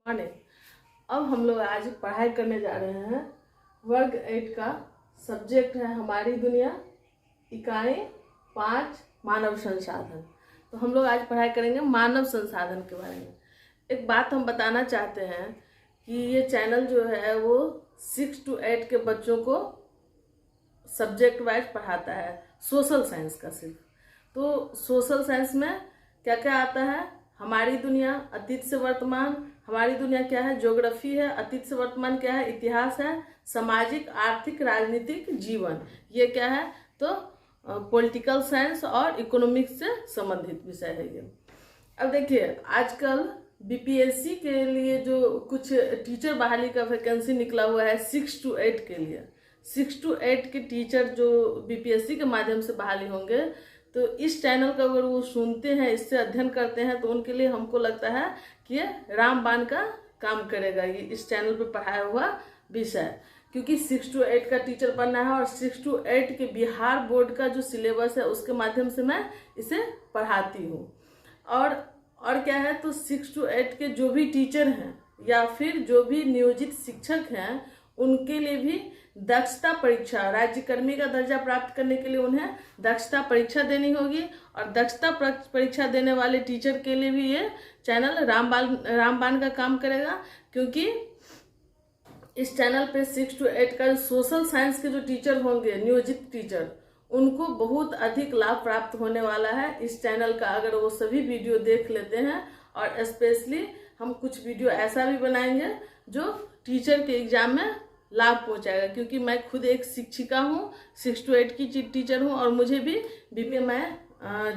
Morning. अब हम लोग आज पढ़ाई करने जा रहे हैं वर्ग 8 का। सब्जेक्ट है हमारी दुनिया, इकाई 5 मानव संसाधन। तो हम लोग आज पढ़ाई करेंगे मानव संसाधन के बारे में। एक बात हम बताना चाहते हैं कि ये चैनल जो है वो 6 to 8 के बच्चों को सब्जेक्ट वाइज पढ़ाता है, सोशल साइंस का सिर्फ। तो सोशल साइंस में क्या क्या आता है? हमारी दुनिया, अतीत से वर्तमान। हमारी दुनिया क्या है? ज्योग्राफी है। अतीत से वर्तमान क्या है? इतिहास है। सामाजिक, आर्थिक, राजनीतिक, जीवन, ये क्या है? तो पॉलिटिकल साइंस और इकोनॉमिक्स से संबंधित विषय है ये। अब देखिए, आजकल बीपीएससी के लिए जो कुछ टीचर बहाली का वैकेंसी निकला हुआ है 6 to 8 के लिए। 6 to 8 के टीचर जो बीपीएससी के माध्यम से बहाली होंगे, तो इस चैनल का अगर वो सुनते हैं, इससे अध्ययन करते हैं, तो उनके लिए हमको लगता है कि ये रामबाण का काम करेगा ये इस चैनल पे पढ़ाया हुआ विषय। क्योंकि 6 to 8 का टीचर बनना है और 6 to 8 के बिहार बोर्ड का जो सिलेबस है उसके माध्यम से मैं इसे पढ़ाती हूँ। और क्या है, तो 6 to 8 के जो भी टीचर हैं या फिर जो भी नियोजित शिक्षक हैं, उनके लिए भी दक्षता परीक्षा, राज्यकर्मी का दर्जा प्राप्त करने के लिए उन्हें दक्षता परीक्षा देनी होगी। और दक्षता परीक्षा देने वाले टीचर के लिए भी ये चैनल रामबाण का काम करेगा। क्योंकि इस चैनल पे 6 to 8 का सोशल साइंस के जो टीचर होंगे, नियोजित टीचर, उनको बहुत अधिक लाभ प्राप्त होने वाला है इस चैनल का, अगर वो सभी वीडियो देख लेते हैं। और स्पेशली हम कुछ वीडियो ऐसा भी बनाएंगे जो टीचर के एग्जाम में लाभ पहुंचाएगा। क्योंकि मैं खुद एक शिक्षिका हूँ, 6 to 8 की टीचर हूँ, और मुझे भी मैं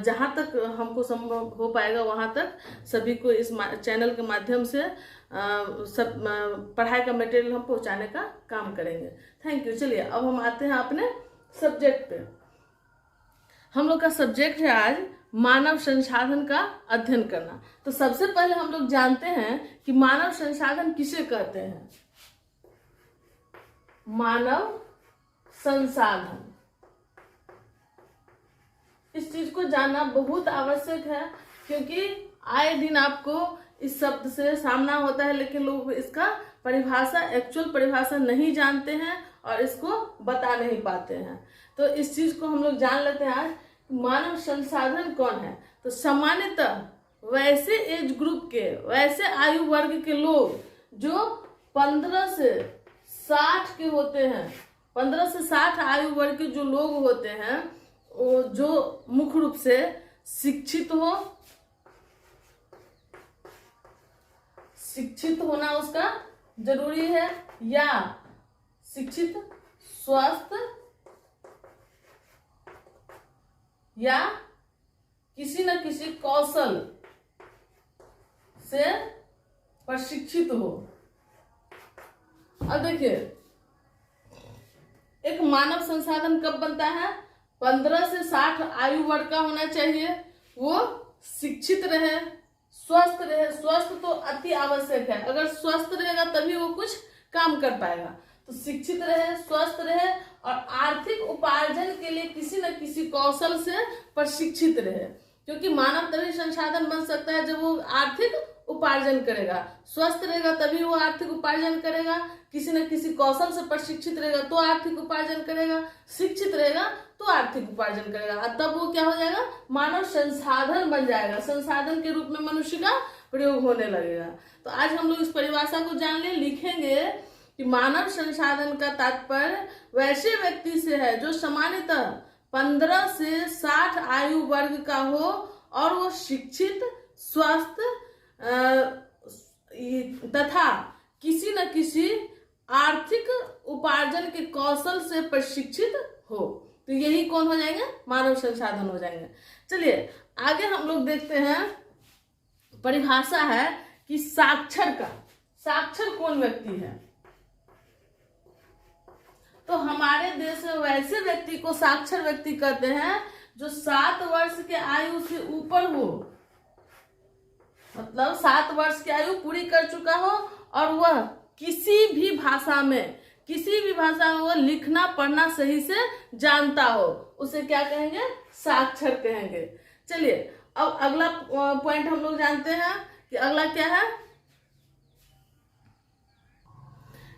जहाँ तक हमको संभव हो पाएगा वहाँ तक सभी को इस चैनल के माध्यम से सब पढ़ाई का मटेरियल हम पहुँचाने का काम करेंगे। Thank you. चलिए अब हम आते हैं अपने सब्जेक्ट पे। हम लोग का सब्जेक्ट है आज मानव संसाधन का अध्ययन करना। तो सबसे पहले हम लोग जानते हैं कि मानव संसाधन किसे कहते हैं। मानव संसाधन, इस चीज को जानना बहुत आवश्यक है, क्योंकि आए दिन आपको इस शब्द से सामना होता है, लेकिन लोग इसका परिभाषा, एक्चुअल परिभाषा नहीं जानते हैं और इसको बता नहीं पाते हैं। तो इस चीज को हम लोग जान लेते हैं आज। मानव संसाधन कौन है? तो सामान्यतः वैसे एज ग्रुप के, वैसे आयु वर्ग के लोग जो 15 से 60 के होते हैं, 15 से 60 आयु वर्ग के जो लोग होते हैं, वो जो मुख्य रूप से शिक्षित हो, शिक्षित होना उसका जरूरी है, या शिक्षित, स्वस्थ, या किसी न किसी कौशल से प्रशिक्षित हो। अब देखिए, एक मानव संसाधन कब बनता है? 15 से 60 आयु वर्ग का होना चाहिए, वो शिक्षित रहे, स्वस्थ रहे। स्वस्थ तो अति आवश्यक है, अगर स्वस्थ रहेगा तभी वो कुछ काम कर पाएगा। तो शिक्षित रहे, स्वस्थ रहे, और आर्थिक उपार्जन के लिए किसी न किसी कौशल से प्रशिक्षित रहे। क्योंकि मानव तभी संसाधन बन सकता है जब वो आर्थिक उपार्जन करेगा। स्वस्थ रहेगा तभी वो आर्थिक उपार्जन करेगा, किसी न किसी कौशल से प्रशिक्षित रहेगा तो आर्थिक उपार्जन करेगा, शिक्षित रहेगा तो आर्थिक उपार्जन करेगा, तब वो क्या हो जाएगा? मानव संसाधन बन जाएगा। संसाधन के रूप में मनुष्य का प्रयोग होने लगेगा। तो आज हम लोग इस परिभाषा को जान ले, लिखेंगे कि मानव संसाधन का तात्पर्य वैसे व्यक्ति से है जो सामान्यतः 15 से 60 आयु वर्ग का हो और वो शिक्षित, स्वस्थ तथा किसी न किसी आर्थिक उपार्जन के कौशल से प्रशिक्षित हो। तो यही कौन हो जाएंगे? मानव संसाधन हो जाएंगे। चलिए आगे हम लोग देखते हैं। परिभाषा है कि साक्षर का, साक्षर कौन व्यक्ति है? तो हमारे देश में वैसे व्यक्ति को साक्षर व्यक्ति कहते हैं जो 7 वर्ष के आयु से ऊपर हो, मतलब 7 वर्ष की आयु पूरी कर चुका हो और वह किसी भी भाषा में वो लिखना पढ़ना सही से जानता हो, उसे क्या कहेंगे? साक्षर कहेंगे। चलिए अब अगला पॉइंट हम लोग जानते हैं कि अगला क्या है?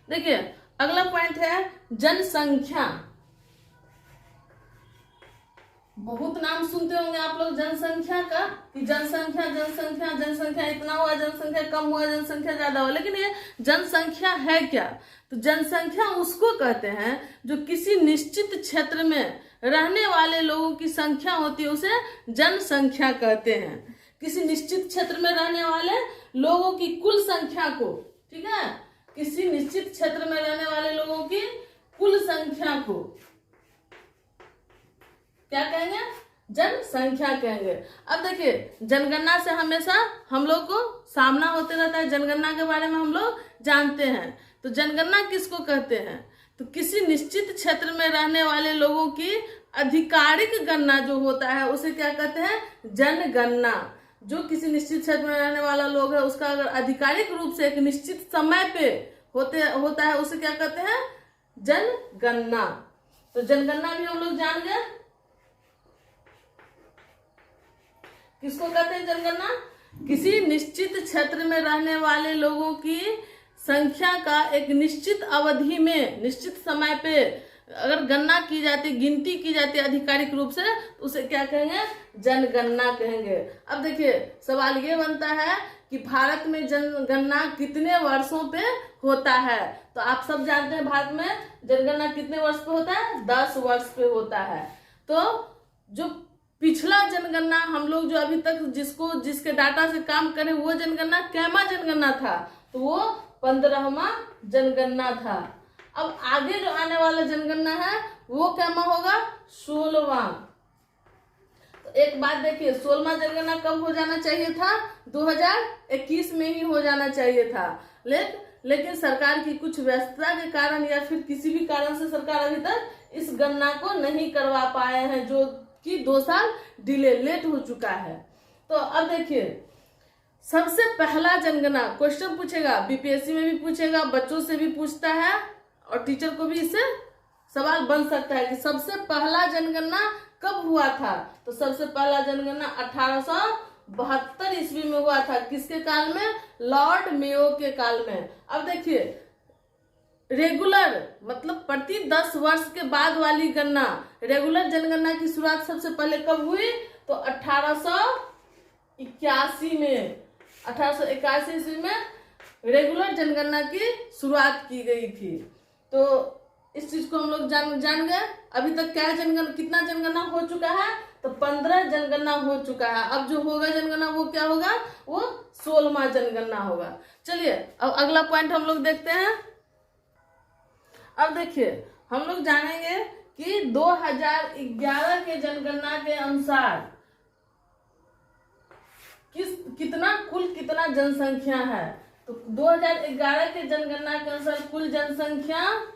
देखिए अगला पॉइंट है जनसंख्या। बहुत नाम सुनते होंगे आप लोग जनसंख्या का, कि जनसंख्या जनसंख्या जनसंख्या इतना हुआ, जनसंख्या कम हुआ, जनसंख्या ज्यादा हुआ, लेकिन ये जनसंख्या है क्या? तो जनसंख्या उसको कहते हैं जो किसी निश्चित क्षेत्र में रहने वाले लोगों की संख्या होती है, उसे जनसंख्या कहते हैं। किसी निश्चित क्षेत्र में रहने वाले लोगों की कुल संख्या को, ठीक है, किसी निश्चित क्षेत्र में रहने वाले लोगों की कुल संख्या को क्या कहेंगे? जनसंख्या कहेंगे। अब देखिए जनगणना से हमेशा हम लोग को सामना होते रहता है, जनगणना के बारे में हम लोग जानते हैं। तो जनगणना किसको कहते हैं? तो किसी निश्चित क्षेत्र में रहने वाले लोगों की आधिकारिक गणना जो होता है उसे क्या कहते हैं? जनगणना। जो किसी निश्चित क्षेत्र में रहने वाला लोग है उसका अगर आधिकारिक रूप से एक निश्चित समय पे होता है उसे क्या कहते हैं? जनगणना। तो जनगणना भी हम लोग जान गए किसको कहते हैं जनगणना? किसी निश्चित क्षेत्र में रहने वाले लोगों की संख्या का एक निश्चित अवधि में, निश्चित समय पे अगर गणना की जाती, गिनती की जाती है आधिकारिक रूप से, तो उसे क्या कहेंगे? जनगणना कहेंगे। अब देखिए सवाल ये बनता है कि भारत में जनगणना कितने वर्षों पे होता है? तो आप सब जानते हैं भारत में जनगणना कितने वर्ष पे होता है? 10 वर्ष पे होता है। तो जो पिछला जनगणना हम लोग जो अभी तक जिसके डाटा से काम करें वो जनगणना कैमा जनगणना था? तो वो 15वां जनगणना था। अब आगे जो आने वाला जनगणना है वो कैमा होगा? 16वां। तो एक बात देखिए 16वां जनगणना कब हो जाना चाहिए था? 2021 में ही हो जाना चाहिए था, लेकिन सरकार की कुछ व्यस्तता के कारण या फिर किसी भी कारण से सरकार अभी तक इस गणना को नहीं करवा पाए हैं, जो कि 2 साल डिले लेट हो चुका है। तो अब देखिए सबसे पहला जनगणना क्वेश्चन पूछेगा, बीपीएससी में भी पूछेगा, बच्चों से भी पूछता है और टीचर को भी इससे सवाल बन सकता है कि सबसे पहला जनगणना कब हुआ था? तो सबसे पहला जनगणना 1872 ईस्वी में हुआ था। किसके काल में? लॉर्ड मेयो के काल में। अब देखिए रेगुलर मतलब प्रति 10 वर्ष के बाद वाली गणना, रेगुलर जनगणना की शुरुआत सबसे पहले कब हुई? तो 1881 में, 1881 ईस्वी में रेगुलर जनगणना की शुरुआत की गई थी। तो इस चीज को हम लोग जान गए। अभी तक क्या कितना जनगणना हो चुका है? तो 15 जनगणना हो चुका है। अब जो होगा जनगणना वो क्या होगा? वो 16वां जनगणना होगा। चलिए अब अगला पॉइंट हम लोग देखते हैं। अब देखिए हम लोग जानेंगे कि 2011 के जनगणना के अनुसार कितना जनसंख्या है? तो 2011 के जनगणना के अनुसार कुल जनसंख्या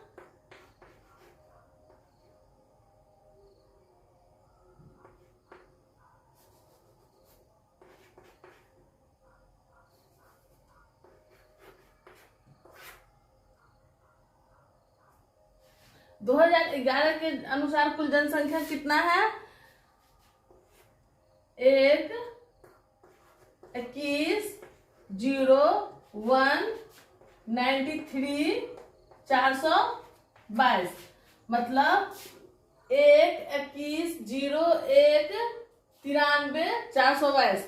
2011 के अनुसार कुल जनसंख्या कितना है? 1,21,0,1,93,422 मतलब 1,21,0,1,93,422।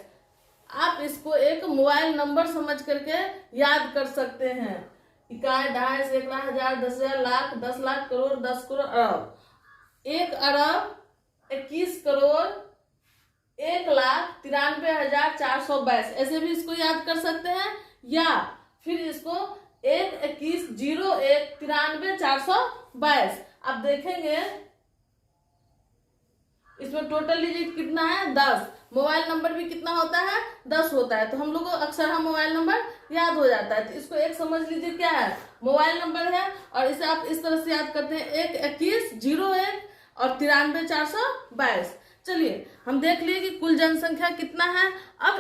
आप इसको एक मोबाइल नंबर समझ करके याद कर सकते हैं। इकाई, दहाई, सैकड़ा, हजार, 10,000, लाख, 10 लाख, करोड़, 10 करोड़, अरब। 1,21,000,1,93,422 ऐसे भी इसको याद कर सकते हैं, या फिर इसको 1,21,0,1,93,422। आप देखेंगे इसमें टोटल डिजिट कितना है? 10। मोबाइल नंबर भी कितना होता है? 10 होता है। तो हम लोग को अक्सर हम मोबाइल नंबर याद हो जाता है। तो इसको एक समझ लीजिए क्या है? मोबाइल नंबर है, और इसे आप इस तरह से याद करते हैं 1,21,0,1 और 93,422। चलिए हम देख लिए कि कुल जनसंख्या कितना है। अब